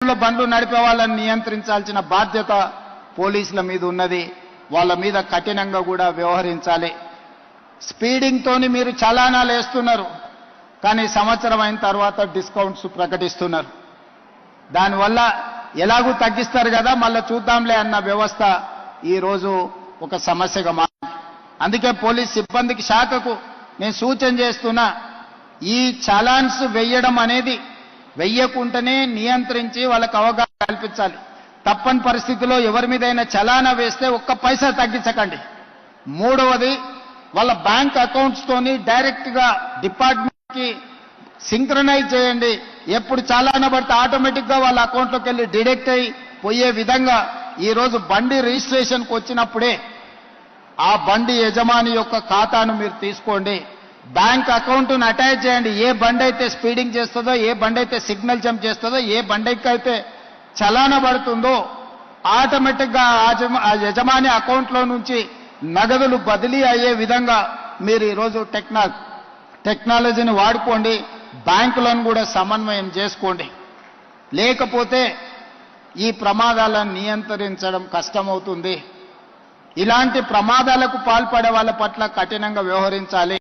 వేగంలో బండ్లు నడిపే వాళ్ళని నియంత్రించాల్సిన బాధ్యత పోలీసుల మీద ఉన్నది. వాళ్ళ మీద కఠినంగా కూడా వ్యవహరించాలి. స్పీడింగ్ తోని మీరు చలానాలు వేస్తున్నారు, కానీ సంవత్సరం అయిన తర్వాత డిస్కౌంట్స్ ప్రకటిస్తున్నారు. దానివల్ల ఎలాగూ తగ్గిస్తారు కదా, మళ్ళీ చూద్దాంలే అన్న వ్యవస్థ ఈరోజు ఒక సమస్యగా మారింది. అందుకే పోలీస్ సిబ్బందికి శాఖకు నేను సూచన చేస్తున్నా, ఈ చలాన్స్ వెయ్యడం అనేది వెయ్యకుంటేనే నియంత్రించి వాళ్ళకు అవగాహన కల్పించాలి. తప్పని పరిస్థితిలో ఎవరి మీదైనా చలానా వేస్తే ఒక్క పైసా తగ్గించకండి. మూడవది, వాళ్ళ బ్యాంక్ అకౌంట్స్ తోని డైరెక్ట్ గా డిపార్ట్మెంట్ కి సింక్రనైజ్ చేయండి. ఎప్పుడు చలానా పడితే ఆటోమేటిక్ గా వాళ్ళ అకౌంట్లోకి వెళ్ళి డిడక్ట్ అయి పోయే విధంగా ఈరోజు బండి రిజిస్ట్రేషన్కి వచ్చినప్పుడే ఆ బండి యజమాని యొక్క ఖాతాను మీరు తీసుకోండి. బ్యాంక్ అకౌంట్ను అటాచ్ చేయండి. ఏ బండి అయితే స్పీడింగ్ చేస్తుందో, ఏ బండి అయితే సిగ్నల్ జంప్ చేస్తుందో, ఏ బండికి అయితే చలానా పడుతుందో ఆటోమేటిక్గా ఆ యజమాని అకౌంట్లో నుంచి నగదులు బదిలీ అయ్యే విధంగా మీరు ఈరోజు టెక్నాలజీని వాడుకోండి. బ్యాంకులను కూడా సమన్వయం చేసుకోండి. లేకపోతే ఈ ప్రమాదాలను నియంత్రించడం కష్టమవుతుంది. ఇలాంటి ప్రమాదాలకు పాల్పడే వాళ్ళ పట్ల కఠినంగా వ్యవహరించాలి.